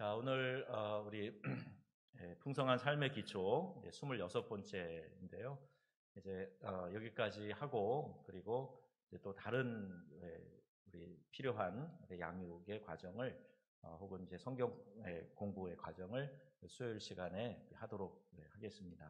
자, 오늘 우리 풍성한 삶의 기초 26번째인데요. 이제 여기까지 하고 그리고 이제 또 다른 우리 필요한 양육의 과정을 혹은 이제 성경 공부의 과정을 수요일 시간에 하도록 하겠습니다.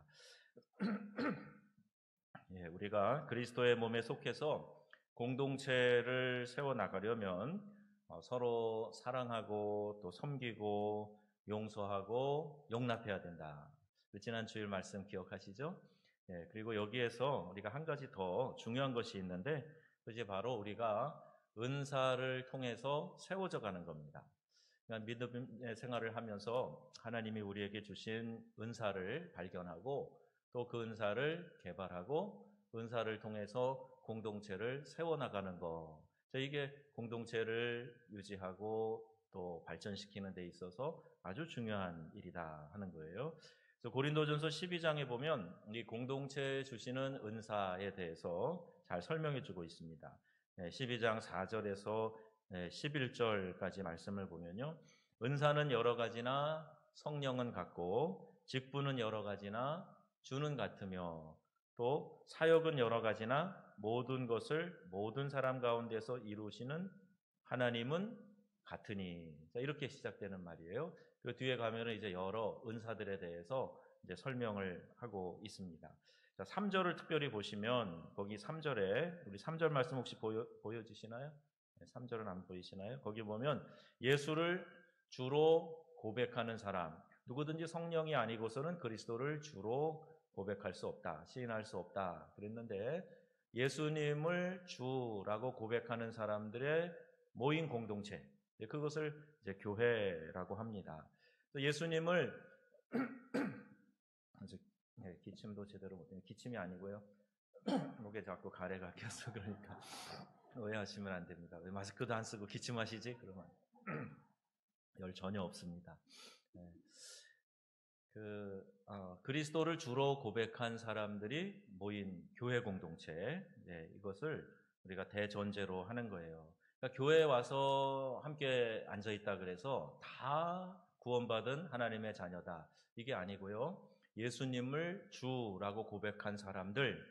우리가 그리스도의 몸에 속해서 공동체를 세워 나가려면 서로 사랑하고 또 섬기고 용서하고 용납해야 된다. 지난 주일 말씀 기억하시죠? 그리고 여기에서 우리가 한 가지 더 중요한 것이 있는데 그것이 바로 우리가 은사를 통해서 세워져 가는 겁니다. 그러니까 믿음의 생활을 하면서 하나님이 우리에게 주신 은사를 발견하고 또 그 은사를 개발하고 은사를 통해서 공동체를 세워나가는 것. 이게 공동체를 유지하고 또 발전시키는 데 있어서 아주 중요한 일이다 하는 거예요. 그래서 고린도전서 12장에 보면 이 공동체에 주시는 은사에 대해서 잘 설명해 주고 있습니다. 12장 4절에서 11절까지 말씀을 보면요. 은사는 여러 가지나 성령은 같고 직분은 여러 가지나 주는 같으며 또 사역은 여러 가지나 모든 것을 모든 사람 가운데서 이루시는 하나님은 같으니. 이렇게 시작되는 말이에요. 그 뒤에 가면은 이제 여러 은사들에 대해서 이제 설명을 하고 있습니다. 자, 3절을 특별히 보시면 거기 3절에 우리 3절 말씀 혹시 보여지시나요? 3절은 안 보이시나요? 거기 보면 예수를 주로 고백하는 사람, 누구든지 성령이 아니고서는 그리스도를 주로 고백할 수 없다, 시인할 수 없다 그랬는데 예수님을 주라고 고백하는 사람들의 모인 공동체, 그것을 이제 교회라고 합니다. 예수님을 아직 기침도 제대로 못해요. 기침이 아니고요. 목에 자꾸 가래가 껴서 그러니까 오해하시면 안 됩니다. 왜 마스크도 안 쓰고 기침하시지? 그러면 열 전혀 없습니다. 그리스도를 주로 고백한 사람들이 모인 교회 공동체, 이것을 우리가 대전제로 하는 거예요. 그러니까 교회에 와서 함께 앉아있다 그래서 다 구원받은 하나님의 자녀다, 이게 아니고요. 예수님을 주라고 고백한 사람들,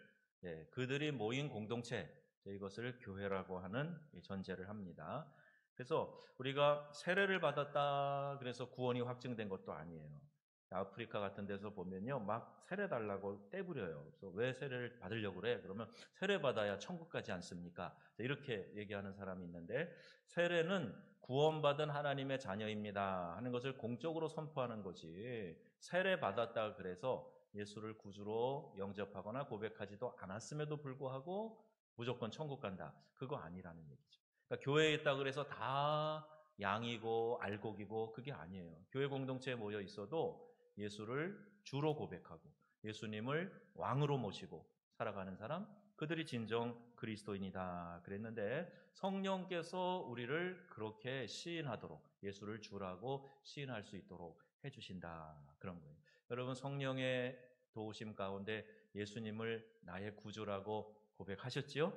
그들이 모인 공동체, 이것을 교회라고 하는 전제를 합니다. 그래서 우리가 세례를 받았다 그래서 구원이 확증된 것도 아니에요. 아프리카 같은 데서 보면요, 막 세례 달라고 떼부려요. 그래서 왜 세례를 받으려고 그래? 그러면 세례 받아야 천국 가지 않습니까? 이렇게 얘기하는 사람이 있는데, 세례는 구원받은 하나님의 자녀입니다 하는 것을 공적으로 선포하는 거지, 세례 받았다 그래서 예수를 구주로 영접하거나 고백하지도 않았음에도 불구하고 무조건 천국 간다, 그거 아니라는 얘기죠. 그러니까 교회에 있다 그래서 다 양이고 알곡이고 그게 아니에요. 교회 공동체에 모여 있어도 예수를 주로 고백하고 예수님을 왕으로 모시고 살아가는 사람, 그들이 진정 그리스도인이다 그랬는데, 성령께서 우리를 그렇게 시인하도록, 예수를 주라고 시인할 수 있도록 해주신다, 그런 거예요. 여러분, 성령의 도우심 가운데 예수님을 나의 구주라고 고백하셨지요?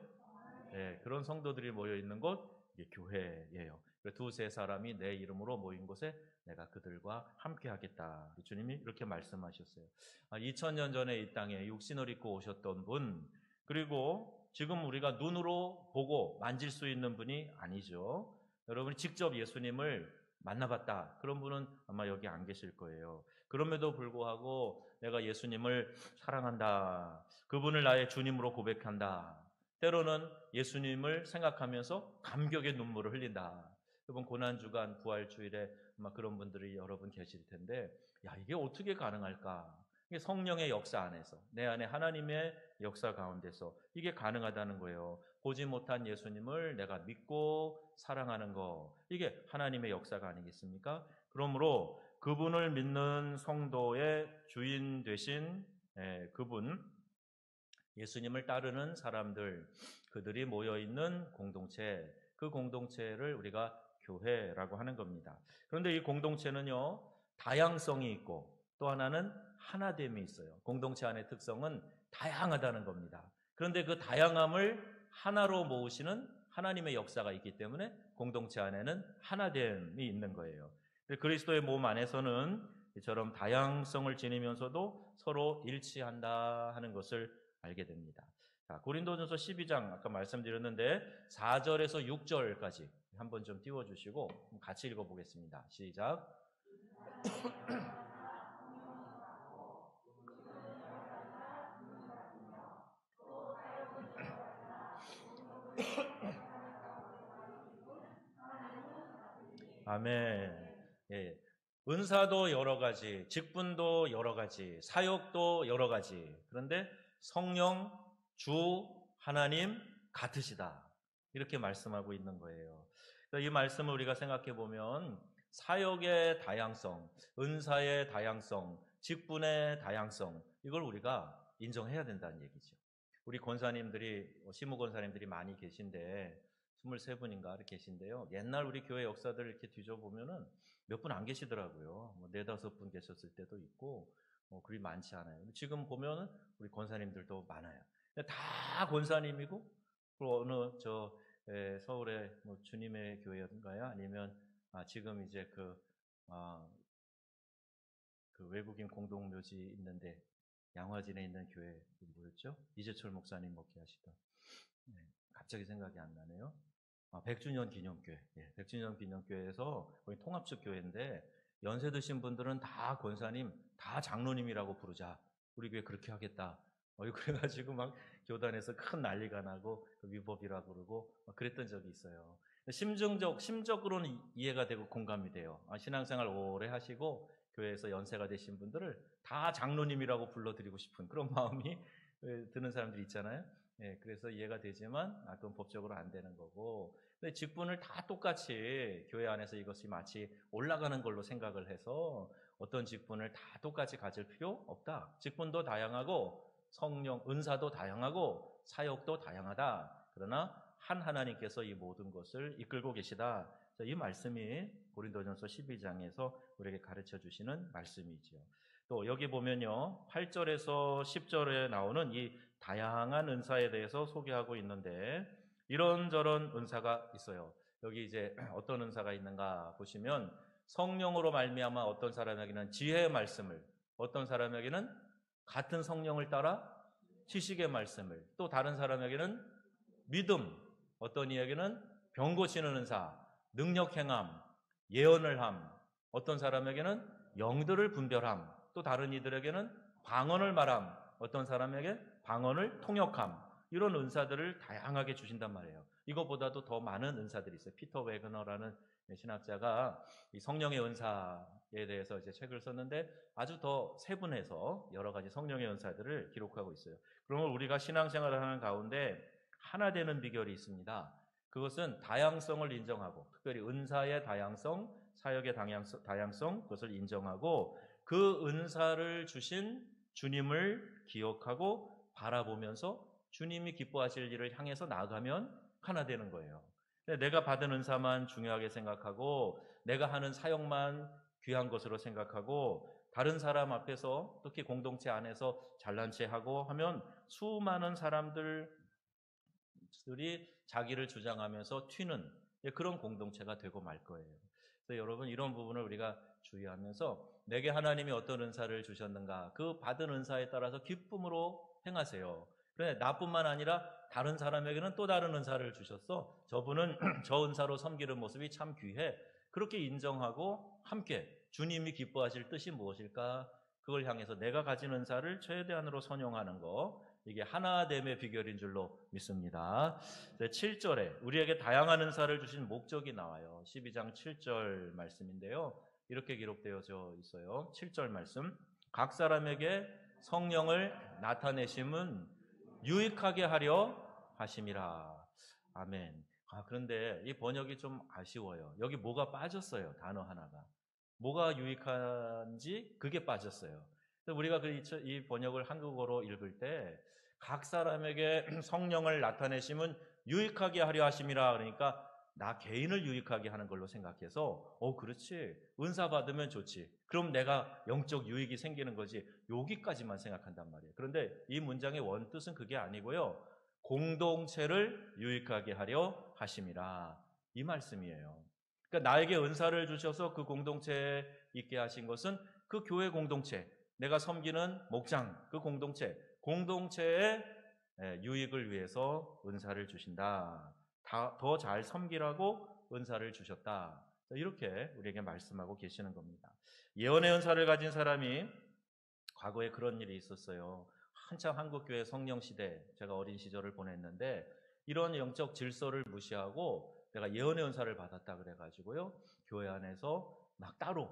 네, 그런 성도들이 모여 있는 곳, 이게 교회예요. 두세 사람이 내 이름으로 모인 곳에 내가 그들과 함께 하겠다, 주님이 이렇게 말씀하셨어요. 2000년 전에 이 땅에 육신을 입고 오셨던 분, 그리고 지금 우리가 눈으로 보고 만질 수 있는 분이 아니죠. 여러분이 직접 예수님을 만나봤다, 그런 분은 아마 여기 안 계실 거예요. 그럼에도 불구하고 내가 예수님을 사랑한다, 그분을 나의 주님으로 고백한다, 때로는 예수님을 생각하면서 감격의 눈물을 흘린다. 이번 고난주간 부활주일에 아마 그런 분들이 여러분 계실 텐데, 야, 이게 어떻게 가능할까? 이게 성령의 역사 안에서, 내 안에 하나님의 역사 가운데서 이게 가능하다는 거예요. 보지 못한 예수님을 내가 믿고 사랑하는 거, 이게 하나님의 역사가 아니겠습니까? 그러므로 그분을 믿는 성도의 주인 되신 그분, 예수님을 따르는 사람들, 그들이 모여있는 공동체, 그 공동체를 우리가 교회라고 하는 겁니다. 그런데 이 공동체는요, 다양성이 있고 또 하나는 하나됨이 있어요. 공동체 안의 특성은 다양하다는 겁니다. 그런데 그 다양함을 하나로 모으시는 하나님의 역사가 있기 때문에 공동체 안에는 하나됨이 있는 거예요. 그리스도의 몸 안에서는 이처럼 다양성을 지니면서도 서로 일치한다 하는 것을 알게 됩니다. 자, 고린도전서 12장 아까 말씀드렸는데 4절에서 6절까지 한번 좀 띄워주시고 같이 읽어보겠습니다. 시작. 아멘. 예. 은사도 여러 가지, 직분도 여러 가지, 사역도 여러 가지. 그런데 성령, 주, 하나님 같으시다. 이렇게 말씀하고 있는 거예요. 이 말씀을 우리가 생각해 보면 사역의 다양성, 은사의 다양성, 직분의 다양성, 이걸 우리가 인정해야 된다는 얘기죠. 우리 권사님들이, 시무 권사님들이 많이 계신데 23분인가 이렇게 계신데요. 옛날 우리 교회 역사들을 이렇게 뒤져보면은 몇 분 안 계시더라고요. 뭐 4-5분 계셨을 때도 있고, 그리 많지 않아요. 지금 보면은 우리 권사님들도 많아요. 다 권사님이고, 또 어느 서울의 뭐 주님의 교회인가요? 아니면 지금 이제 그 외국인 공동묘지 있는데 양화진에 있는 교회 뭐였죠? 이재철 목사님 목회하시던. 네, 갑자기 생각이 안 나네요. 100주년 기념교회. 예, 100주년 기념교회에서 거기 통합적 교회인데 연세 드신 분들은 다 권사님, 다 장로님이라고 부르자. 우리 교회 그렇게 하겠다. 그래가지고 막 교단에서 큰 난리가 나고 위법이라고 그러고 그랬던 적이 있어요. 심적으로는 이해가 되고 공감이 돼요. 신앙생활 오래 하시고 교회에서 연세가 되신 분들을 다 장로님이라고 불러드리고 싶은 그런 마음이 드는 사람들이 있잖아요. 예, 그래서 이해가 되지만 그건 법적으로 안 되는 거고, 근데 직분을 다 똑같이 교회 안에서 이것이 마치 올라가는 걸로 생각을 해서 어떤 직분을 다 똑같이 가질 필요 없다. 직분도 다양하고 성령 은사도 다양하고 사역도 다양하다. 그러나 한 하나님께서 이 모든 것을 이끌고 계시다. 이 말씀이 고린도전서 12장에서 우리에게 가르쳐 주시는 말씀이죠. 또 여기 보면요, 8절에서 10절에 나오는 이 다양한 은사에 대해서 소개하고 있는데 이런저런 은사가 있어요. 여기 이제 어떤 은사가 있는가 보시면 성령으로 말미암아 어떤 사람에게는 지혜의 말씀을, 어떤 사람에게는 같은 성령을 따라 지식의 말씀을, 또 다른 사람에게는 믿음, 어떤 이에게는 병 고치는 은사, 능력 행함, 예언을 함, 어떤 사람에게는 영들을 분별함, 또 다른 이들에게는 방언을 말함, 어떤 사람에게 방언을 통역함, 이런 은사들을 다양하게 주신단 말이에요. 이거보다도 더 많은 은사들이 있어요. 피터 웨그너라는 신학자가 이 성령의 은사에 대해서 이제 책을 썼는데 아주 더 세분해서 여러 가지 성령의 은사들을 기록하고 있어요. 그러면 우리가 신앙생활을 하는 가운데 하나 되는 비결이 있습니다. 그것은 다양성을 인정하고, 특별히 은사의 다양성, 사역의 다양성, 그것을 인정하고 그 은사를 주신 주님을 기억하고 바라보면서 주님이 기뻐하실 일을 향해서 나아가면 하나 되는 거예요. 내가 받은 은사만 중요하게 생각하고 내가 하는 사역만 귀한 것으로 생각하고 다른 사람 앞에서 특히 공동체 안에서 잘난 체하고 하면 수많은 사람들이 자기를 주장하면서 튀는 그런 공동체가 되고 말 거예요. 그래서 여러분 이런 부분을 우리가 주의하면서 내게 하나님이 어떤 은사를 주셨는가 그 받은 은사에 따라서 기쁨으로 행하세요. 그런데 나뿐만 아니라 다른 사람에게는 또 다른 은사를 주셨어. 저분은 저 은사로 섬기는 모습이 참 귀해. 그렇게 인정하고 함께 주님이 기뻐하실 뜻이 무엇일까? 그걸 향해서 내가 가진 은사를 최대한으로 선용하는 거, 이게 하나됨의 비결인 줄로 믿습니다. 7절에 우리에게 다양한 은사를 주신 목적이 나와요. 12장 7절 말씀인데요. 이렇게 기록되어 있어요. 7절 말씀. 각 사람에게 성령을 나타내심은 유익하게 하려 하심이라. 아멘. 그런데 이 번역이 좀 아쉬워요. 여기 뭐가 빠졌어요. 단어 하나가. 뭐가 유익한지 그게 빠졌어요. 우리가 이 번역을 한국어로 읽을 때 각 사람에게 성령을 나타내심은 유익하게 하려 하심이라 그러니까 나 개인을 유익하게 하는 걸로 생각해서 그렇지. 은사 받으면 좋지. 그럼 내가 영적 유익이 생기는 거지. 여기까지만 생각한단 말이에요. 그런데 이 문장의 원뜻은 그게 아니고요. 공동체를 유익하게 하려 하심이라. 이 말씀이에요. 그러니까 나에게 은사를 주셔서 그 공동체에 있게 하신 것은 그 교회 공동체, 내가 섬기는 목장, 그 공동체의 유익을 위해서 은사를 주신다. 더 잘 섬기라고 은사를 주셨다. 이렇게 우리에게 말씀하고 계시는 겁니다. 예언의 은사를 가진 사람이 과거에 그런 일이 있었어요. 한참 한국교회 성령 시대, 제가 어린 시절을 보냈는데 이런 영적 질서를 무시하고 내가 예언의 은사를 받았다 그래가지고요, 교회 안에서 막 따로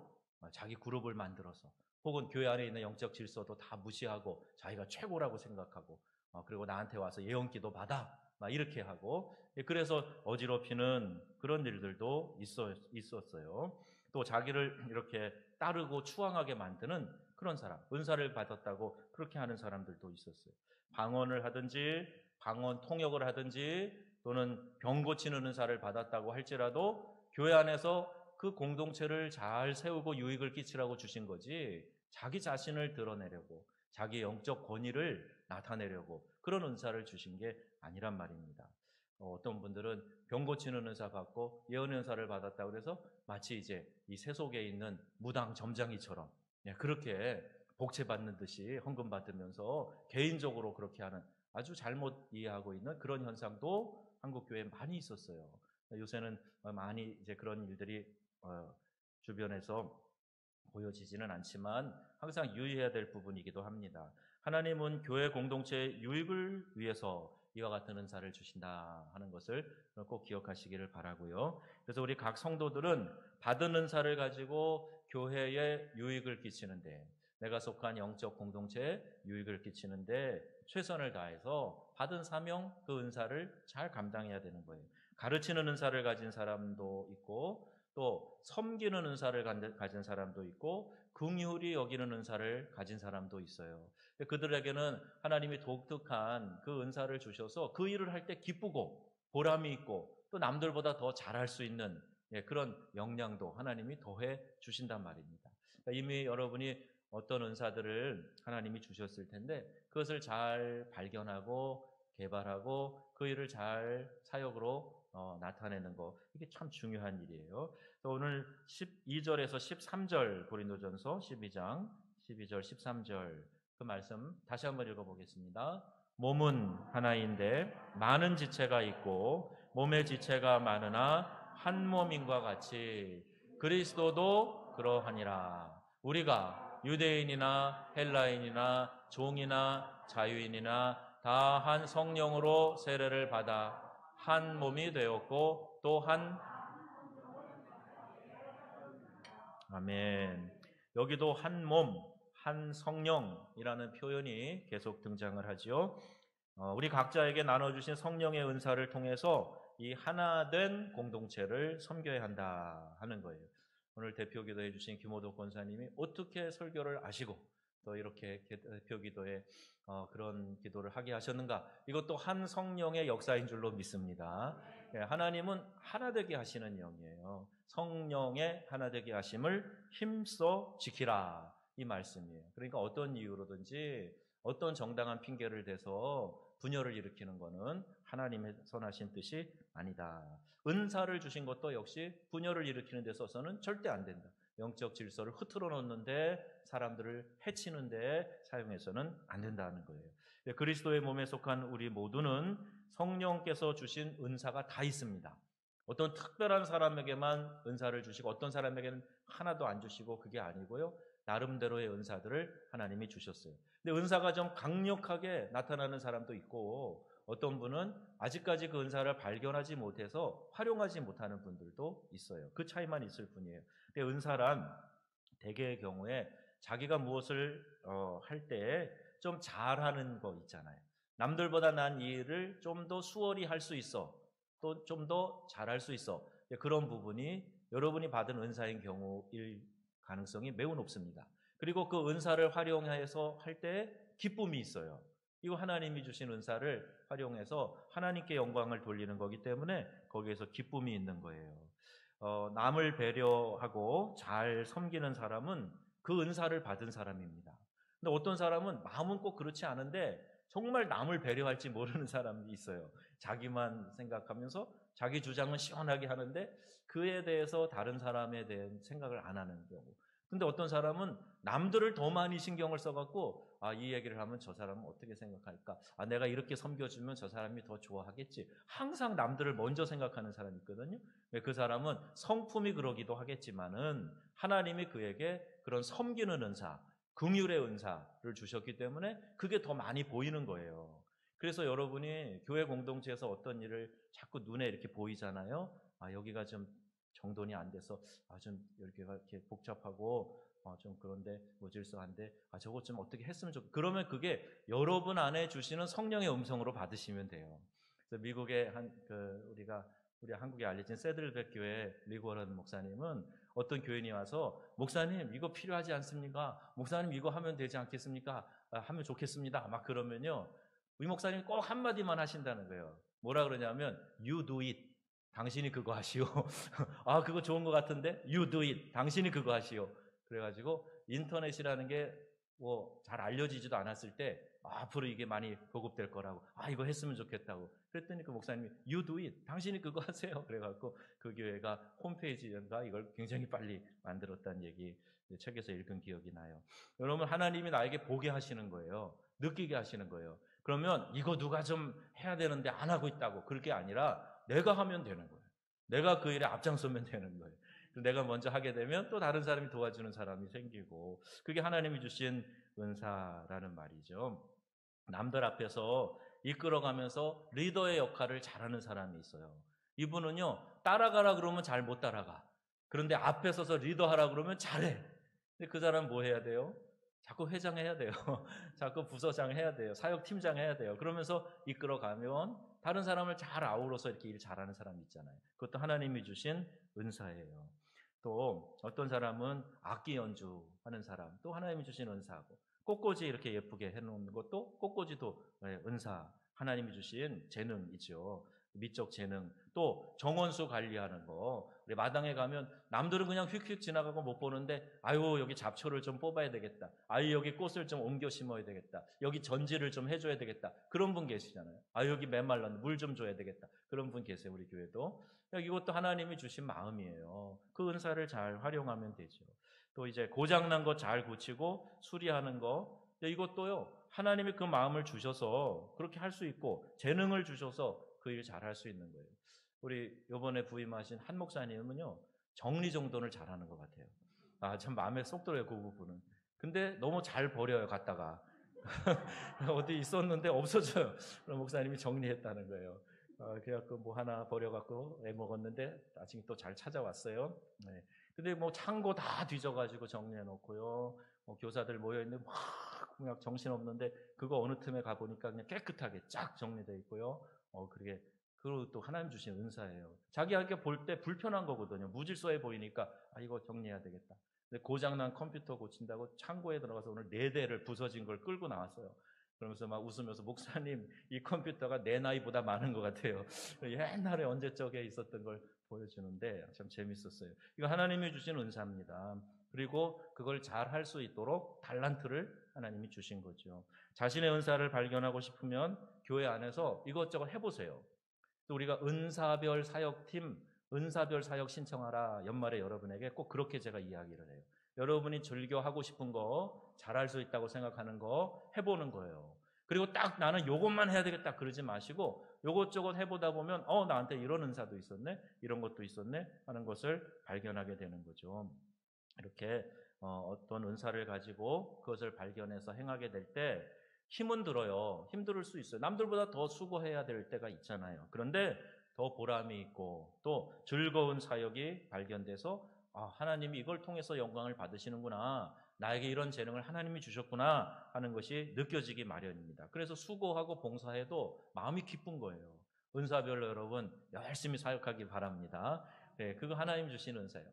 자기 그룹을 만들어서, 혹은 교회 안에 있는 영적 질서도 다 무시하고 자기가 최고라고 생각하고, 그리고 나한테 와서 예언기도 받아 막 이렇게 하고, 그래서 어지럽히는 그런 일들도 있었어요. 또 자기를 이렇게 따르고 추앙하게 만드는 그런 사람, 은사를 받았다고 그렇게 하는 사람들도 있었어요. 방언을 하든지 방언 통역을 하든지 또는 병 고치는 은사를 받았다고 할지라도 교회 안에서 그 공동체를 잘 세우고 유익을 끼치라고 주신 거지, 자기 자신을 드러내려고, 자기 영적 권위를 나타내려고 그런 은사를 주신 게 아니란 말입니다. 어떤 분들은 병 고치는 은사 받고 예언의 은사를 받았다고 그래서 마치 이제 이 세속에 있는 무당 점장이처럼 그렇게 복채받는 듯이 헌금 받으면서 개인적으로 그렇게 하는, 아주 잘못 이해하고 있는 그런 현상도 한국 교회에 많이 있었어요. 요새는 많이 이제 그런 일들이 주변에서 보여지지는 않지만 항상 유의해야 될 부분이기도 합니다. 하나님은 교회 공동체의 유익을 위해서 이와 같은 은사를 주신다 하는 것을 꼭 기억하시기를 바라고요. 그래서 우리 각 성도들은 받은 은사를 가지고 교회에 유익을 끼치는데, 내가 속한 영적 공동체에 유익을 끼치는데 최선을 다해서 받은 사명, 그 은사를 잘 감당해야 되는 거예요. 가르치는 은사를 가진 사람도 있고 또 섬기는 은사를 가진 사람도 있고 긍휼히 여기는 은사를 가진 사람도 있어요. 그들에게는 하나님이 독특한 그 은사를 주셔서 그 일을 할 때 기쁘고 보람이 있고 또 남들보다 더 잘할 수 있는 그런 역량도 하나님이 더해 주신단 말입니다. 이미 여러분이 어떤 은사들을 하나님이 주셨을 텐데 그것을 잘 발견하고 개발하고 그 일을 잘 사역으로 나타내는 거, 이게 참 중요한 일이에요. 오늘 12절에서 13절, 고린도전서 12장 12절 13절 그 말씀 다시 한번 읽어보겠습니다. 몸은 하나인데 많은 지체가 있고 몸의 지체가 많으나 한 몸인과 같이 그리스도도 그러하니라. 우리가 유대인이나 헬라인이나 종이나 자유인이나 다 한 성령으로 세례를 받아 한 몸이 되었고 또 한, 아멘. 여기도 한 몸, 한 성령이라는 표현이 계속 등장을 하죠. 우리 각자에게 나눠주신 성령의 은사를 통해서 이 하나된 공동체를 섬겨야 한다 하는 거예요. 오늘 대표 기도해 주신 김호덕 권사님이 어떻게 설교를 아시고 또 이렇게 대표 기도에 그런 기도를 하게 하셨는가? 이것도 한 성령의 역사인 줄로 믿습니다. 하나님은 하나되게 하시는 영이에요. 성령의 하나되게 하심을 힘써 지키라, 이 말씀이에요. 그러니까 어떤 이유로든지 어떤 정당한 핑계를 대서 분열을 일으키는 것은 하나님의 선하신 뜻이 아니다. 은사를 주신 것도 역시 분열을 일으키는 데 있어서는 절대 안 된다. 영적 질서를 흐트러 놓는데, 사람들을 해치는데 사용해서는 안 된다는 거예요. 그리스도의 몸에 속한 우리 모두는 성령께서 주신 은사가 다 있습니다. 어떤 특별한 사람에게만 은사를 주시고 어떤 사람에게는 하나도 안 주시고 그게 아니고요, 나름대로의 은사들을 하나님이 주셨어요. 근데 은사가 좀 강력하게 나타나는 사람도 있고 어떤 분은 아직까지 그 은사를 발견하지 못해서 활용하지 못하는 분들도 있어요. 그 차이만 있을 뿐이에요. 근데 은사란 대개의 경우에 자기가 무엇을 할 때 좀 잘하는 거 있잖아요. 남들보다 난 이 일을 좀 더 수월히 할 수 있어, 또 좀 더 잘할 수 있어, 그런 부분이 여러분이 받은 은사인 경우일 가능성이 매우 높습니다. 그리고 그 은사를 활용해서 할 때 기쁨이 있어요. 이거 하나님이 주신 은사를 활용해서 하나님께 영광을 돌리는 거기 때문에 거기에서 기쁨이 있는 거예요. 남을 배려하고 잘 섬기는 사람은 그 은사를 받은 사람입니다. 근데 어떤 사람은 마음은 꼭 그렇지 않은데 정말 남을 배려할지 모르는 사람이 있어요. 자기만 생각하면서 자기 주장은 시원하게 하는데 그에 대해서 다른 사람에 대한 생각을 안 하는 경우. 근데 어떤 사람은 남들을 더 많이 신경을 써갖고 이 얘기를 하면 저 사람은 어떻게 생각할까? 내가 이렇게 섬겨주면 저 사람이 더 좋아하겠지. 항상 남들을 먼저 생각하는 사람이 있거든요. 그 사람은 성품이 그러기도 하겠지만은 하나님이 그에게 그런 섬기는 은사, 긍휼의 은사를 주셨기 때문에 그게 더 많이 보이는 거예요. 그래서 여러분이 교회 공동체에서 어떤 일을 자꾸 눈에 이렇게 보이잖아요. 여기가 좀 정돈이 안 돼서 좀 여기가 이렇게 복잡하고 좀 그런데 모질서한데 저것 좀 어떻게 했으면 좋겠. 그러면 그게 여러분 안에 주시는 성령의 음성으로 받으시면 돼요. 그래서 미국의 우리 한국에 알려진 세들백 교회 리고런 목사님은 어떤 교인이 와서 목사님 이거 필요하지 않습니까? 목사님 이거 하면 되지 않겠습니까? 하면 좋겠습니다. 막 그러면요. 우리 목사님이 꼭 한마디만 하신다는 거예요. 뭐라 그러냐면 You do it. 당신이 그거 하시오. 그거 좋은 것 같은데 You do it. 당신이 그거 하시오. 그래가지고 인터넷이라는 게 잘 알려지지도 않았을 때 앞으로 이게 많이 보급될 거라고 이거 했으면 좋겠다고 그랬더니 그 목사님이 You do it. 당신이 그거 하세요. 그래갖고 그 교회가 홈페이지인가 이걸 굉장히 빨리 만들었다는 얘기 책에서 읽은 기억이 나요. 여러분 하나님이 나에게 보게 하시는 거예요. 느끼게 하시는 거예요. 그러면 이거 누가 좀 해야 되는데 안 하고 있다고 그럴 게 아니라 내가 하면 되는 거예요. 내가 그 일에 앞장서면 되는 거예요. 내가 먼저 하게 되면 또 다른 사람이 도와주는 사람이 생기고 그게 하나님이 주신 은사라는 말이죠. 남들 앞에서 이끌어가면서 리더의 역할을 잘하는 사람이 있어요. 이분은요 따라가라 그러면 잘 못 따라가. 그런데 앞에 서서 리더하라 그러면 잘해. 근데 그 사람은 뭐 해야 돼요? 자꾸 회장 해야 돼요. 자꾸 부서장 해야 돼요. 사역팀장 해야 돼요. 그러면서 이끌어가면 다른 사람을 잘 아우러서 이렇게 일 잘하는 사람이 있잖아요. 그것도 하나님이 주신 은사예요. 또 어떤 사람은 악기 연주하는 사람, 또 하나님이 주신 은사고 꽃꽂이 이렇게 예쁘게 해놓는 것도 꽃꽂이도 은사, 하나님이 주신 재능이죠. 미적 재능. 또 정원수 관리하는 거. 우리 마당에 가면 남들은 그냥 휙휙 지나가고 못 보는데 여기 잡초를 좀 뽑아야 되겠다. 여기 꽃을 좀 옮겨 심어야 되겠다. 여기 전지를 좀 해줘야 되겠다. 그런 분 계시잖아요. 여기 메말랐는데 물 좀 줘야 되겠다. 그런 분 계세요. 우리 교회도. 이것도 하나님이 주신 마음이에요. 그 은사를 잘 활용하면 되죠. 또 이제 고장난 거 잘 고치고 수리하는 거 이것도요. 하나님이 그 마음을 주셔서 그렇게 할 수 있고 재능을 주셔서 그 일 잘 할 수 있는 거예요. 우리 이번에 부임하신 한 목사님은요. 정리정돈을 잘하는 것 같아요. 참 마음에 쏙 들어요. 그 부분은. 근데 너무 잘 버려요. 갔다가. 어디 있었는데 없어져요. 그럼 목사님이 정리했다는 거예요. 그래갖고 뭐 하나 버려갖고 애먹었는데 나중에 또 잘 찾아왔어요. 네. 근데 뭐 창고 다 뒤져가지고 정리해놓고요. 교사들 모여있는데 막 그냥 정신없는데 그거 어느 틈에 가보니까 그냥 깨끗하게 쫙 정리되어 있고요. 그리고 또 하나님 주신 은사예요. 자기가 볼 때 불편한 거거든요. 무질서해 보이니까 이거 정리해야 되겠다. 근데 고장난 컴퓨터 고친다고 창고에 들어가서 오늘 4대를 부서진 걸 끌고 나왔어요. 그러면서 막 웃으면서 목사님 이 컴퓨터가 내 나이보다 많은 것 같아요. 옛날에 언제적에 있었던 걸 보여주는데 참 재밌었어요. 이거 하나님이 주신 은사입니다. 그리고 그걸 잘 할 수 있도록 달란트를 하나님이 주신 거죠. 자신의 은사를 발견하고 싶으면 교회 안에서 이것저것 해보세요. 또 우리가 은사별 사역팀, 은사별 사역 신청하라 연말에 여러분에게 꼭 그렇게 제가 이야기를 해요. 여러분이 즐겨 하고 싶은 거, 잘할 수 있다고 생각하는 거 해보는 거예요. 그리고 딱 나는 요것만 해야 되겠다 그러지 마시고 요것저것 해보다 보면 나한테 이런 은사도 있었네, 이런 것도 있었네 하는 것을 발견하게 되는 거죠. 이렇게 어떤 은사를 가지고 그것을 발견해서 행하게 될 때 힘은 들어요. 힘들 수 있어요. 남들보다 더 수고해야 될 때가 있잖아요. 그런데 더 보람이 있고 또 즐거운 사역이 발견돼서 하나님이 이걸 통해서 영광을 받으시는구나. 나에게 이런 재능을 하나님이 주셨구나 하는 것이 느껴지기 마련입니다. 그래서 수고하고 봉사해도 마음이 기쁜 거예요. 은사별로 여러분 열심히 사역하기 바랍니다. 네, 그거 하나님 주신 은사예요.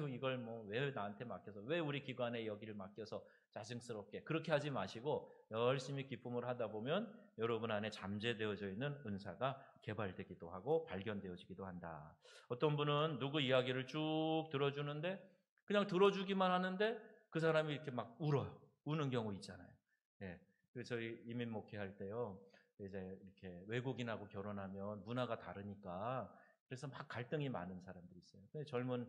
이걸 왜 나한테 맡겨서, 왜 우리 기관에 여기를 맡겨서 짜증스럽게 그렇게 하지 마시고 열심히 기쁨을 하다 보면 여러분 안에 잠재되어져 있는 은사가 개발되기도 하고 발견되어지기도 한다. 어떤 분은 누구 이야기를 쭉 들어주는데 그냥 들어주기만 하는데 그 사람이 이렇게 막 울어요. 우는 경우 있잖아요. 네, 그래서 저희 이민 목회할 때요. 이제 이렇게 외국인하고 결혼하면 문화가 다르니까 그래서 막 갈등이 많은 사람들이 있어요. 근데 젊은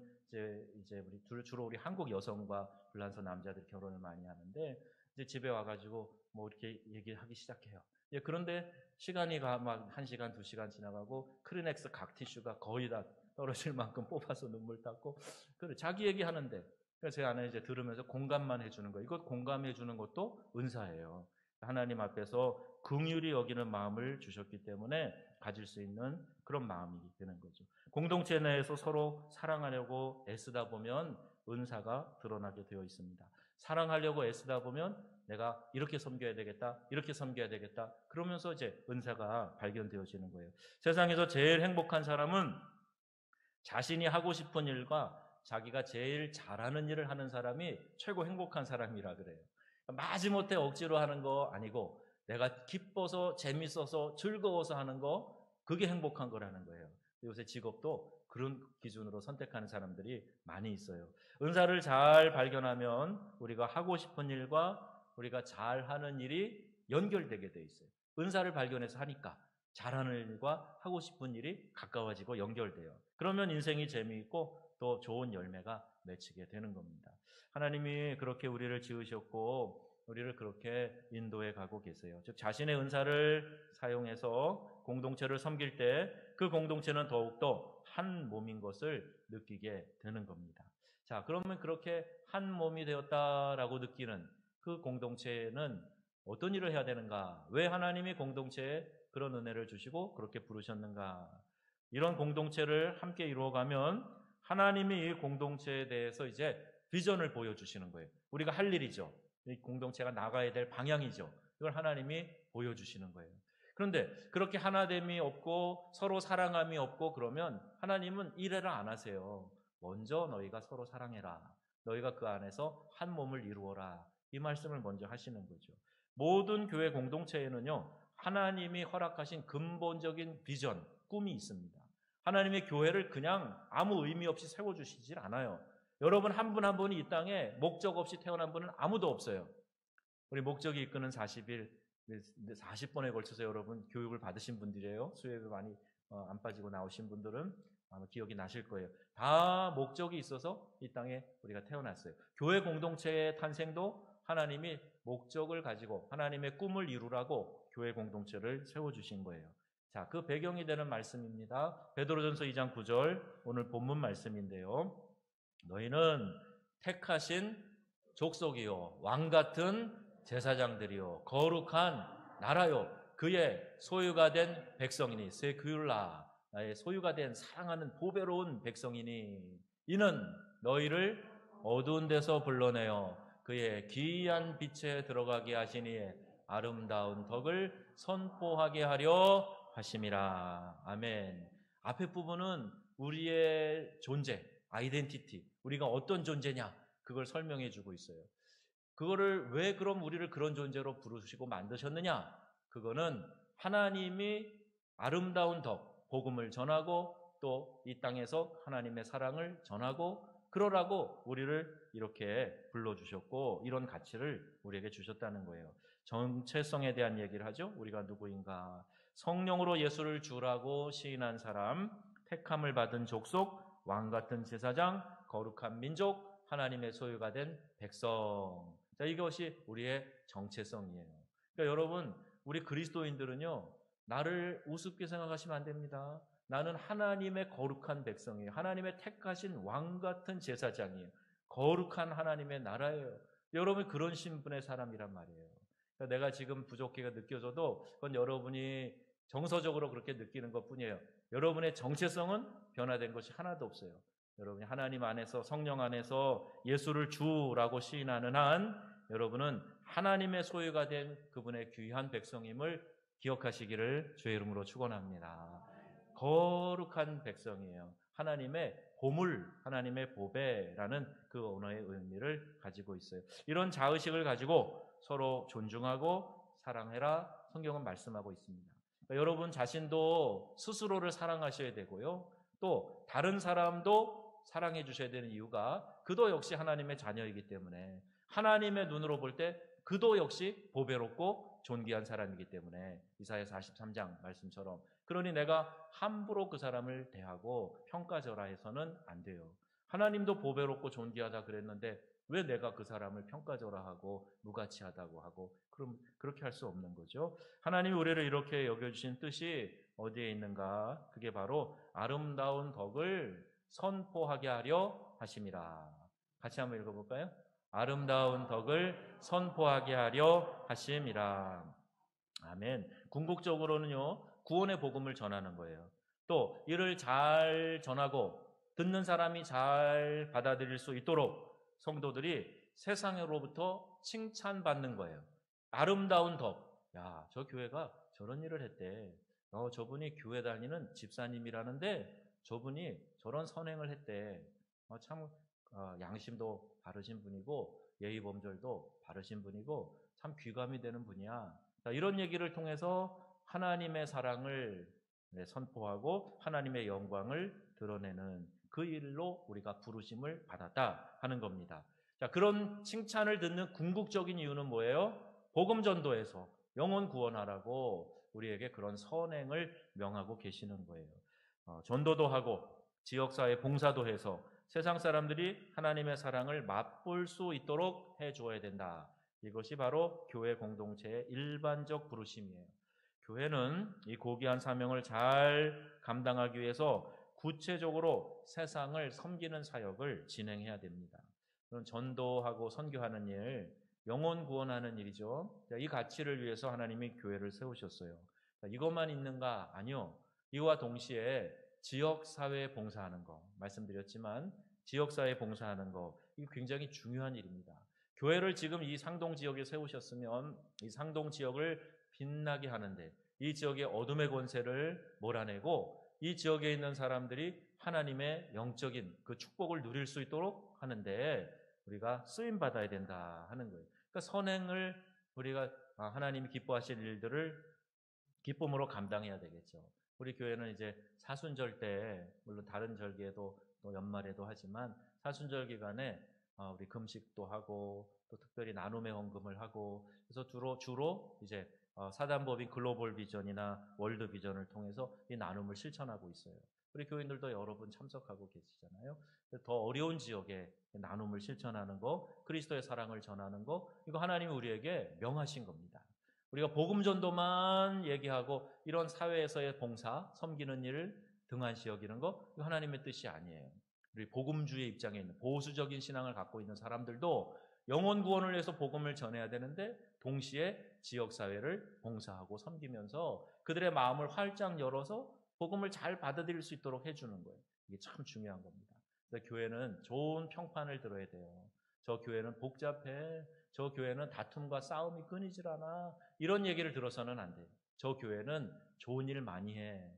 이제 주로 우리 한국 여성과 불란서 남자들이 결혼을 많이 하는데 이제 집에 와가지고 뭐 이렇게 얘기하기 시작해요. 예, 그런데 시간이 막 1시간, 2시간 지나가고 크리넥스 각 티슈가 거의 다 떨어질 만큼 뽑아서 눈물 닦고 그래 자기 얘기하는데 그래서 제 아내 이제 들으면서 공감만 해주는 거예요. 이것 공감해 주는 것도 은사예요. 하나님 앞에서 긍휼히 여기는 마음을 주셨기 때문에 가질 수 있는 그런 마음이 되는 거죠. 공동체 내에서 서로 사랑하려고 애쓰다 보면 은사가 드러나게 되어 있습니다. 사랑하려고 애쓰다 보면 내가 이렇게 섬겨야 되겠다, 이렇게 섬겨야 되겠다. 그러면서 이제 은사가 발견되어지는 거예요. 세상에서 제일 행복한 사람은 자신이 하고 싶은 일과 자기가 제일 잘하는 일을 하는 사람이 최고 행복한 사람이라 그래요. 마지못해 억지로 하는 거 아니고 내가 기뻐서 재밌어서 즐거워서 하는 거 그게 행복한 거라는 거예요. 요새 직업도 그런 기준으로 선택하는 사람들이 많이 있어요. 은사를 잘 발견하면 우리가 하고 싶은 일과 우리가 잘하는 일이 연결되게 돼 있어요. 은사를 발견해서 하니까 잘하는 일과 하고 싶은 일이 가까워지고 연결돼요. 그러면 인생이 재미있고 또 좋은 열매가 맺히게 되는 겁니다. 하나님이 그렇게 우리를 지으셨고 우리를 그렇게 인도해 가고 계세요. 즉 자신의 은사를 사용해서 공동체를 섬길 때 그 공동체는 더욱더 한 몸인 것을 느끼게 되는 겁니다. 자, 그러면 그렇게 한 몸이 되었다라고 느끼는 그 공동체는 어떤 일을 해야 되는가? 왜 하나님이 공동체에 그런 은혜를 주시고 그렇게 부르셨는가? 이런 공동체를 함께 이루어가면 하나님이 이 공동체에 대해서 이제 비전을 보여주시는 거예요. 우리가 할 일이죠. 이 공동체가 나가야 될 방향이죠. 이걸 하나님이 보여주시는 거예요. 그런데 그렇게 하나됨이 없고 서로 사랑함이 없고 그러면 하나님은 일을 안 하세요. 먼저 너희가 서로 사랑해라. 너희가 그 안에서 한 몸을 이루어라. 이 말씀을 먼저 하시는 거죠. 모든 교회 공동체에는요. 하나님이 허락하신 근본적인 비전, 꿈이 있습니다. 하나님의 교회를 그냥 아무 의미 없이 세워주시질 않아요. 여러분 한 분 한 분이 이 땅에 목적 없이 태어난 분은 아무도 없어요. 우리 목적이 이끄는 40일, 40번에 걸쳐서 여러분 교육을 받으신 분들이에요. 수요일에 많이 안 빠지고 나오신 분들은 아마 기억이 나실 거예요. 다 목적이 있어서 이 땅에 우리가 태어났어요. 교회 공동체의 탄생도 하나님이 목적을 가지고 하나님의 꿈을 이루라고 교회 공동체를 세워주신 거예요. 자, 그 배경이 되는 말씀입니다. 베드로전서 2장 9절 오늘 본문 말씀인데요. 너희는 택하신 족속이요 왕 같은 제사장들이요 거룩한 나라요 그의 소유가 된 백성이니 세큐라 나의 소유가 된 사랑하는 보배로운 백성이니 이는 너희를 어두운 데서 불러내어 그의 기이한 빛에 들어가게 하시니 아름다운 덕을 선포하게 하려 하심이라. 아멘. 앞에 부분은 우리의 존재, 아이덴티티, 우리가 어떤 존재냐 그걸 설명해 주고 있어요. 그거를 왜 그럼 우리를 그런 존재로 부르시고 만드셨느냐? 그거는 하나님이 아름다운 덕, 복음을 전하고 또 이 땅에서 하나님의 사랑을 전하고 그러라고 우리를 이렇게 불러주셨고 이런 가치를 우리에게 주셨다는 거예요. 정체성에 대한 얘기를 하죠. 우리가 누구인가? 성령으로 예수를 주라고 시인한 사람, 택함을 받은 족속, 왕 같은 제사장, 거룩한 민족, 하나님의 소유가 된 백성. 자, 이것이 우리의 정체성이에요. 그러니까 여러분, 우리 그리스도인들은요, 나를 우습게 생각하시면 안 됩니다. 나는 하나님의 거룩한 백성이에요. 하나님의 택하신 왕 같은 제사장이에요. 거룩한 하나님의 나라예요. 여러분 그런 신분의 사람이란 말이에요. 그러니까 내가 지금 부족하게 느껴져도 그건 여러분이 정서적으로 그렇게 느끼는 것뿐이에요. 여러분의 정체성은 변화된 것이 하나도 없어요. 여러분이 하나님 안에서 성령 안에서 예수를 주라고 시인하는 한 여러분은 하나님의 소유가 된 그분의 귀한 백성임을 기억하시기를 주의 이름으로 축원합니다. 거룩한 백성이에요. 하나님의 보물, 하나님의 보배라는 그 언어의 의미를 가지고 있어요. 이런 자의식을 가지고 서로 존중하고 사랑해라 성경은 말씀하고 있습니다. 그러니까 여러분 자신도 스스로를 사랑하셔야 되고요. 또 다른 사람도 사랑해 주셔야 되는 이유가 그도 역시 하나님의 자녀이기 때문에 하나님의 눈으로 볼 때 그도 역시 보배롭고 존귀한 사람이기 때문에 이사야 43장 말씀처럼 그러니 내가 함부로 그 사람을 대하고 평가절하해서는 안 돼요. 하나님도 보배롭고 존귀하다 그랬는데 왜 내가 그 사람을 평가절하하고 무가치하다고 하고 그럼 그렇게 할 수 없는 거죠. 하나님이 우리를 이렇게 여겨주신 뜻이 어디에 있는가? 그게 바로 아름다운 덕을 선포하게 하려 하심이라. 같이 한번 읽어볼까요? 아름다운 덕을 선포하게 하려 하심이라. 아멘. 궁극적으로는요, 구원의 복음을 전하는 거예요. 또 이를 잘 전하고 듣는 사람이 잘 받아들일 수 있도록 성도들이 세상으로부터 칭찬받는 거예요. 아름다운 덕. 야, 저 교회가 저런 일을 했대. 저분이 교회 다니는 집사님이라는데 저분이 저런 선행을 했대. 참 양심도 바르신 분이고 예의범절도 바르신 분이고 참 귀감이 되는 분이야. 이런 얘기를 통해서 하나님의 사랑을 선포하고 하나님의 영광을 드러내는 그 일로 우리가 부르심을 받았다 하는 겁니다. 자, 그런 칭찬을 듣는 궁극적인 이유는 뭐예요? 복음 전도에서 영혼 구원하라고 우리에게 그런 선행을 명하고 계시는 거예요. 전도도 하고 지역사회 봉사도 해서 세상 사람들이 하나님의 사랑을 맛볼 수 있도록 해줘야 된다. 이것이 바로 교회 공동체의 일반적 부르심이에요. 교회는 이 고귀한 사명을 잘 감당하기 위해서 구체적으로 세상을 섬기는 사역을 진행해야 됩니다. 그런 전도하고 선교하는 일, 영혼 구원하는 일이죠. 이 가치를 위해서 하나님이 교회를 세우셨어요. 이것만 있는가? 아니요. 이와 동시에 지역사회에 봉사하는 거, 말씀드렸지만 지역사회에 봉사하는 거, 이거 굉장히 중요한 일입니다. 교회를 지금 이 상동 지역에 세우셨으면 이 상동 지역을 빛나게 하는데 이 지역의 어둠의 권세를 몰아내고 이 지역에 있는 사람들이 하나님의 영적인 그 축복을 누릴 수 있도록 하는데 우리가 쓰임 받아야 된다 하는 거예요. 그러니까 선행을 우리가 하나님이 기뻐하실 일들을 기쁨으로 감당해야 되겠죠. 우리 교회는 이제 사순절 때 물론 다른 절기에도 또 연말에도 하지만 사순절 기간에 우리 금식도 하고 또 특별히 나눔의 헌금을 하고 그래서 주로 이제 사단법인 글로벌 비전이나 월드 비전을 통해서 이 나눔을 실천하고 있어요. 우리 교인들도 여러분 참석하고 계시잖아요. 더 어려운 지역에 나눔을 실천하는 거, 그리스도의 사랑을 전하는 거, 이거 하나님이 우리에게 명하신 겁니다. 우리가 복음 전도만 얘기하고 이런 사회에서의 봉사, 섬기는 일을 등한시 여기는 거, 이거 하나님의 뜻이 아니에요. 우리 복음주의 입장에 있는 보수적인 신앙을 갖고 있는 사람들도 영혼 구원을 위해서 복음을 전해야 되는데 동시에 지역사회를 봉사하고 섬기면서 그들의 마음을 활짝 열어서 복음을 잘 받아들일 수 있도록 해주는 거예요. 이게 참 중요한 겁니다. 그래서 교회는 좋은 평판을 들어야 돼요. 저 교회는 복잡해. 저 교회는 다툼과 싸움이 끊이질 않아. 이런 얘기를 들어서는 안 돼요. 저 교회는 좋은 일 많이 해.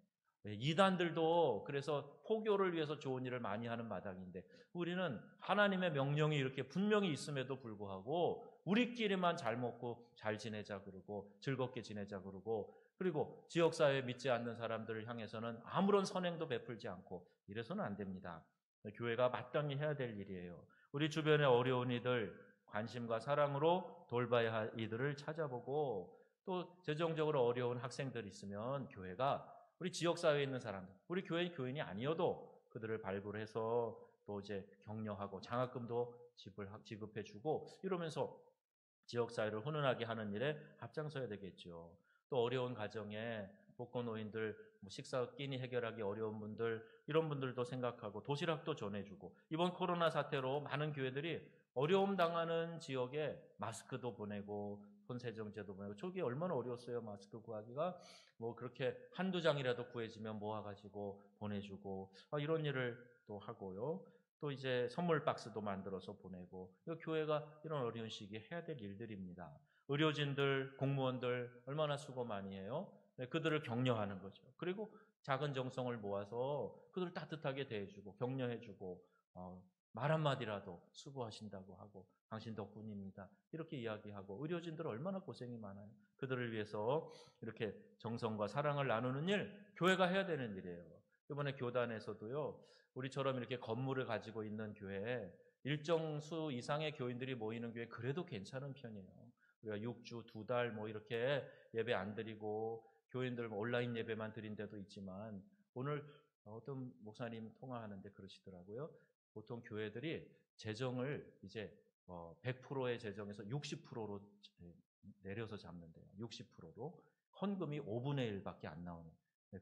이단들도 그래서 포교를 위해서 좋은 일을 많이 하는 마당인데 우리는 하나님의 명령이 이렇게 분명히 있음에도 불구하고 우리끼리만 잘 먹고 잘 지내자 그러고 즐겁게 지내자 그러고 그리고 지역사회에 믿지 않는 사람들을 향해서는 아무런 선행도 베풀지 않고 이래서는 안 됩니다. 교회가 마땅히 해야 될 일이에요. 우리 주변에 어려운 이들 관심과 사랑으로 돌봐야 할 이들을 찾아보고 또 재정적으로 어려운 학생들 있으면 교회가 우리 지역사회에 있는 사람들, 우리 교회 교인이 아니어도 그들을 발굴해서 또 이제 격려하고 장학금도 지급해주고 이러면서 지역사회를 훈훈하게 하는 일에 앞장서야 되겠죠. 또 어려운 가정에 독거노인들 식사 끼니 해결하기 어려운 분들 이런 분들도 생각하고 도시락도 전해주고 이번 코로나 사태로 많은 교회들이 어려움 당하는 지역에 마스크도 보내고 손세정제도 보내고 저게 얼마나 어려웠어요. 마스크 구하기가 뭐 그렇게 한두 장이라도 구해지면 모아가지고 보내주고 이런 일을 또 하고요. 또 이제 선물 박스도 만들어서 보내고 교회가 이런 어려운 시기에 해야 될 일들입니다. 의료진들, 공무원들 얼마나 수고 많이 해요. 그들을 격려하는 거죠. 그리고 작은 정성을 모아서 그들을 따뜻하게 대해주고 격려해주고 말 한마디라도 수고하신다고 하고 당신 덕분입니다. 이렇게 이야기하고 의료진들 얼마나 고생이 많아요. 그들을 위해서 이렇게 정성과 사랑을 나누는 일 교회가 해야 되는 일이에요. 이번에 교단에서도요. 우리처럼 이렇게 건물을 가지고 있는 교회에 일정 수 이상의 교인들이 모이는 교회 그래도 괜찮은 편이에요. 우리가 6주 2달 뭐 이렇게 예배 안 드리고 교인들 온라인 예배만 드린 데도 있지만 오늘 어떤 목사님 통화하는데 그러시더라고요. 보통 교회들이 재정을 이제 100%의 재정에서 60%로 내려서 잡는데요. 60%로 헌금이 5분의 1밖에 안 나오는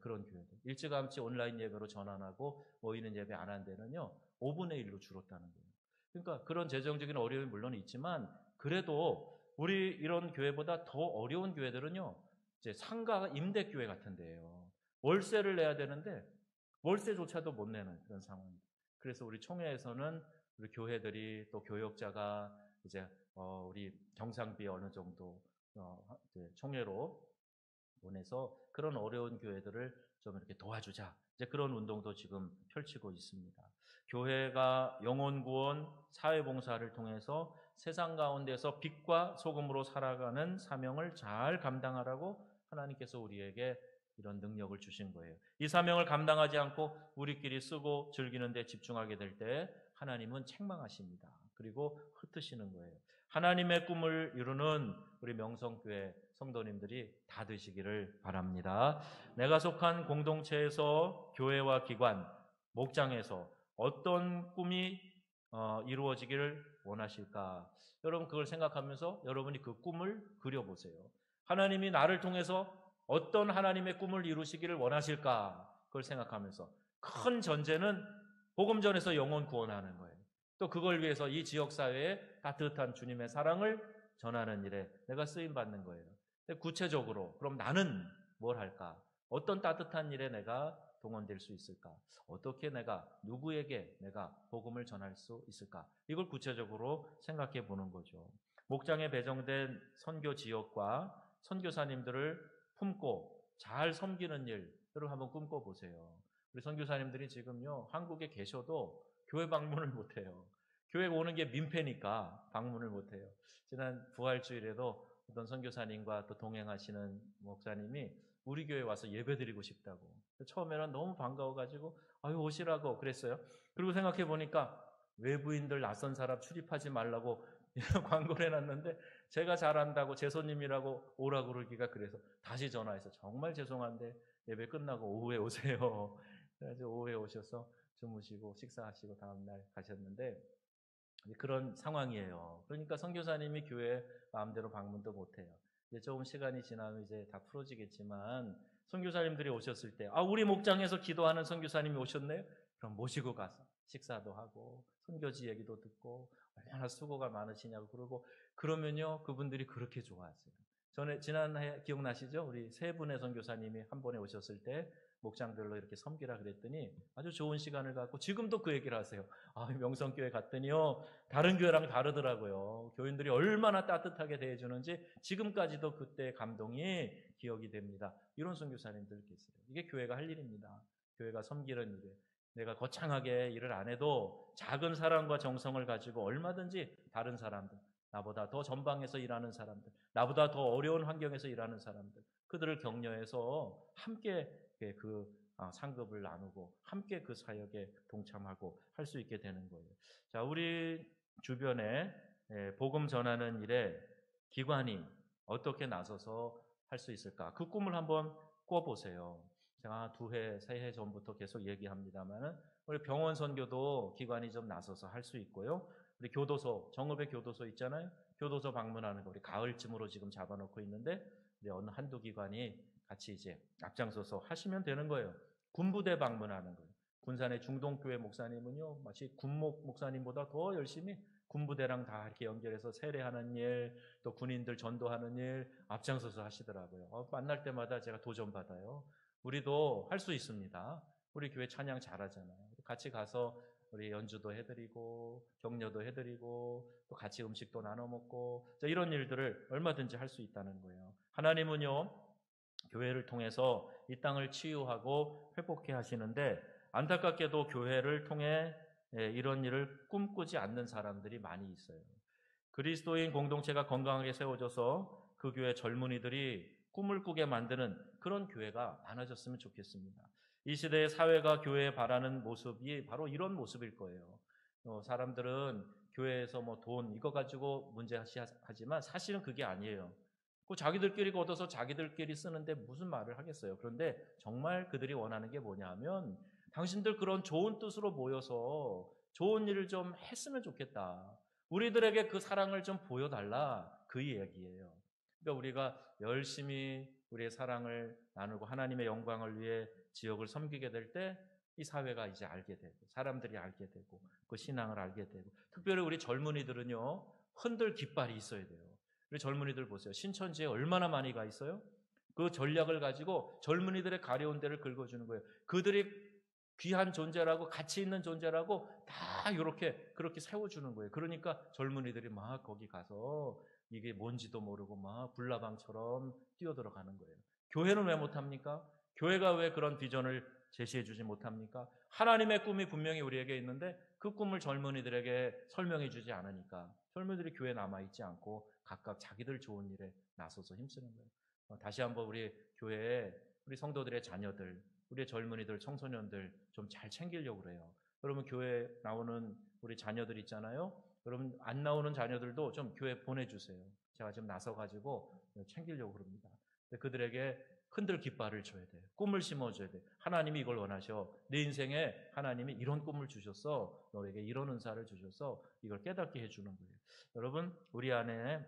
그런 교회들. 일찌감치 온라인 예배로 전환하고 모이는 예배 안 한 데는요. 5분의 1로 줄었다는 거예요. 그러니까 그런 재정적인 어려움이 물론 있지만 그래도 우리 이런 교회보다 더 어려운 교회들은요. 이제 상가 임대교회 같은 데예요. 월세를 내야 되는데 월세조차도 못 내는 그런 상황입니다. 그래서 우리 총회에서는 우리 교회들이 또 교역자가 이제 우리 경상비에 어느 정도 이제 총회로 보내서 그런 어려운 교회들을 좀 이렇게 도와주자. 이제 그런 운동도 지금 펼치고 있습니다. 교회가 영혼 구원, 사회 봉사를 통해서 세상 가운데서 빛과 소금으로 살아가는 사명을 잘 감당하라고 하나님께서 우리에게 이런 능력을 주신 거예요. 이 사명을 감당하지 않고 우리끼리 쓰고 즐기는 데 집중하게 될 때 하나님은 책망하십니다. 그리고 흩으시는 거예요. 하나님의 꿈을 이루는 우리 명성교회 성도님들이 다 되시기를 바랍니다. 내가 속한 공동체에서 교회와 기관, 목장에서 어떤 꿈이 이루어지기를 원하실까? 여러분 그걸 생각하면서 여러분이 그 꿈을 그려보세요. 하나님이 나를 통해서 어떤 하나님의 꿈을 이루시기를 원하실까? 그걸 생각하면서 큰 전제는 복음전에서 영혼 구원하는 거예요. 또 그걸 위해서 이 지역사회에 따뜻한 주님의 사랑을 전하는 일에 내가 쓰임받는 거예요. 구체적으로 그럼 나는 뭘 할까? 어떤 따뜻한 일에 내가 동원될 수 있을까? 어떻게 내가 누구에게 내가 복음을 전할 수 있을까? 이걸 구체적으로 생각해 보는 거죠. 목장에 배정된 선교 지역과 선교사님들을 품고 잘 섬기는 일, 여러분 한번 꿈꿔보세요. 우리 선교사님들이 지금요 한국에 계셔도 교회 방문을 못해요. 교회 오는 게 민폐니까 방문을 못해요. 지난 부활주일에도 어떤 선교사님과 또 동행하시는 목사님이 우리 교회 와서 예배드리고 싶다고. 처음에는 너무 반가워가지고 아유 오시라고 그랬어요. 그리고 생각해 보니까 외부인들 낯선 사람 출입하지 말라고 광고를 해놨는데 제가 잘한다고 제 손님이라고 오라고 그러기가 그래서 다시 전화해서 정말 죄송한데 예배 끝나고 오후에 오세요. 그래서 오후에 오셔서 주무시고 식사하시고 다음날 가셨는데 그런 상황이에요. 그러니까 선교사님이 교회 마음대로 방문도 못해요. 이제 조금 시간이 지나면 이제 다 풀어지겠지만 선교사님들이 오셨을 때 우리 목장에서 기도하는 선교사님이 오셨네요. 그럼 모시고 가서 식사도 하고 선교지 얘기도 듣고 얼마나 수고가 많으시냐고 그러고 그러면요 그분들이 그렇게 좋아하세요. 전에 지난해 기억나시죠? 우리 세 분의 선교사님이 한 번에 오셨을 때 목장들로 이렇게 섬기라 그랬더니 아주 좋은 시간을 갖고 지금도 그 얘기를 하세요. 명성교회 갔더니요 다른 교회랑 다르더라고요. 교인들이 얼마나 따뜻하게 대해주는지 지금까지도 그때 감동이 기억이 됩니다. 이런 선교사님들 계세요. 이게 교회가 할 일입니다. 교회가 섬기는 일이에요. 내가 거창하게 일을 안 해도 작은 사랑과 정성을 가지고 얼마든지 다른 사람들, 나보다 더 전방에서 일하는 사람들, 나보다 더 어려운 환경에서 일하는 사람들, 그들을 격려해서 함께 그 상급을 나누고 함께 그 사역에 동참하고 할 수 있게 되는 거예요. 자, 우리 주변에 복음 전하는 일에 기관이 어떻게 나서서 할 수 있을까? 그 꿈을 한번 꿔보세요. 제가 2해, 3해 전부터 계속 얘기합니다만 우리 병원 선교도 기관이 좀 나서서 할 수 있고요. 우리 교도소, 정읍의 교도소 있잖아요. 교도소 방문하는 거 우리 가을쯤으로 지금 잡아놓고 있는데 우리 어느 한두 기관이 같이 이제 앞장서서 하시면 되는 거예요. 군부대 방문하는 거예요. 군산의 중동교회 목사님은요, 마치 군목 목사님보다 더 열심히 군부대랑 다 이렇게 연결해서 세례하는 일, 또 군인들 전도하는 일 앞장서서 하시더라고요. 만날 때마다 제가 도전받아요. 우리도 할 수 있습니다. 우리 교회 찬양 잘하잖아요. 같이 가서 우리 연주도 해드리고 격려도 해드리고 또 같이 음식도 나눠 먹고 이런 일들을 얼마든지 할 수 있다는 거예요. 하나님은요 교회를 통해서 이 땅을 치유하고 회복해 하시는데 안타깝게도 교회를 통해 이런 일을 꿈꾸지 않는 사람들이 많이 있어요. 그리스도인 공동체가 건강하게 세워져서 그 교회 젊은이들이 꿈을 꾸게 만드는 그런 교회가 많아졌으면 좋겠습니다. 이 시대의 사회가 교회에 바라는 모습이 바로 이런 모습일 거예요. 사람들은 교회에서 뭐 돈 이거 가지고 문제하지만 사실은 그게 아니에요. 그 자기들끼리 걷어서 자기들끼리 쓰는데 무슨 말을 하겠어요. 그런데 정말 그들이 원하는 게 뭐냐면 당신들 그런 좋은 뜻으로 모여서 좋은 일을 좀 했으면 좋겠다. 우리들에게 그 사랑을 좀 보여달라. 그 얘기예요. 그러니까 우리가 열심히 우리의 사랑을 나누고 하나님의 영광을 위해 지역을 섬기게 될 때 이 사회가 이제 알게 되고 사람들이 알게 되고 그 신앙을 알게 되고 특별히 우리 젊은이들은요 흔들 깃발이 있어야 돼요. 우리 젊은이들 보세요. 신천지에 얼마나 많이 가 있어요? 그 전략을 가지고 젊은이들의 가려운 데를 긁어주는 거예요. 그들이 귀한 존재라고 가치 있는 존재라고 다 이렇게 그렇게 세워주는 거예요. 그러니까 젊은이들이 막 거기 가서 이게 뭔지도 모르고 막 불나방처럼 뛰어들어가는 거예요. 교회는 왜 못합니까? 교회가 왜 그런 비전을 제시해 주지 못합니까? 하나님의 꿈이 분명히 우리에게 있는데 그 꿈을 젊은이들에게 설명해 주지 않으니까 젊은이들이 교회에 남아있지 않고 각각 자기들 좋은 일에 나서서 힘쓰는 거예요. 다시 한번 우리 교회에 우리 성도들의 자녀들, 우리 젊은이들, 청소년들 좀 잘 챙기려고 그래요. 그러면 교회에 나오는 우리 자녀들 있잖아요. 여러분 안 나오는 자녀들도 좀 교회 보내주세요. 제가 좀 나서가지고 챙기려고 그럽니다. 그들에게 흔들 깃발을 줘야 돼요. 꿈을 심어줘야 돼요. 하나님이 이걸 원하셔. 내 인생에 하나님이 이런 꿈을 주셨어. 너에게 이런 은사를 주셔서 이걸 깨닫게 해주는 거예요. 여러분 우리 안에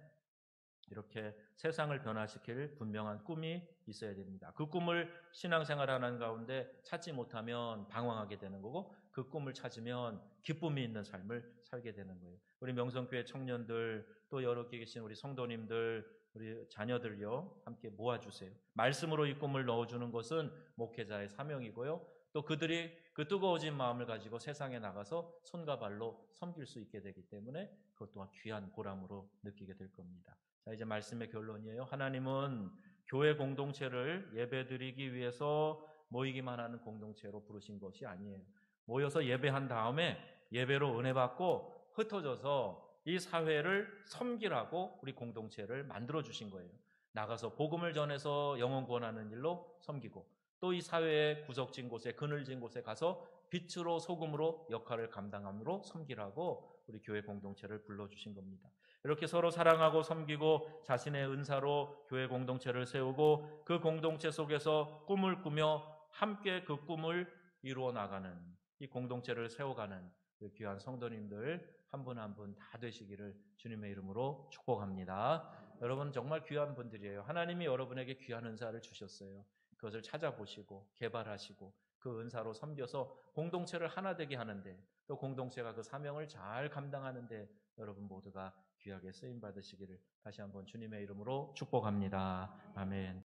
이렇게 세상을 변화시킬 분명한 꿈이 있어야 됩니다. 그 꿈을 신앙생활하는 가운데 찾지 못하면 방황하게 되는 거고 그 꿈을 찾으면 기쁨이 있는 삶을 살게 되는 거예요. 우리 명성교회 청년들 또 여러 개 계신 우리 성도님들 우리 자녀들요 함께 모아주세요. 말씀으로 이 꿈을 넣어주는 것은 목회자의 사명이고요. 또 그들이 그 뜨거워진 마음을 가지고 세상에 나가서 손과 발로 섬길 수 있게 되기 때문에 그것 또한 귀한 보람으로 느끼게 될 겁니다. 자, 이제 말씀의 결론이에요. 하나님은 교회 공동체를 예배드리기 위해서 모이기만 하는 공동체로 부르신 것이 아니에요. 모여서 예배한 다음에 예배로 은혜 받고 흩어져서 이 사회를 섬기라고 우리 공동체를 만들어 주신 거예요. 나가서 복음을 전해서 영혼 구원하는 일로 섬기고 또 이 사회의 구석진 곳에 그늘진 곳에 가서 빛으로 소금으로 역할을 감당함으로 섬기라고 우리 교회 공동체를 불러주신 겁니다. 이렇게 서로 사랑하고 섬기고 자신의 은사로 교회 공동체를 세우고 그 공동체 속에서 꿈을 꾸며 함께 그 꿈을 이루어 나가는 이 공동체를 세워가는 그 귀한 성도님들 한 분 한 분 다 되시기를 주님의 이름으로 축복합니다. 여러분 정말 귀한 분들이에요. 하나님이 여러분에게 귀한 은사를 주셨어요. 그것을 찾아보시고 개발하시고 그 은사로 섬겨서 공동체를 하나 되게 하는데 또 공동체가 그 사명을 잘 감당하는데 여러분 모두가 귀하게 쓰임 받으시기를 다시 한번 주님의 이름으로 축복합니다. 아멘.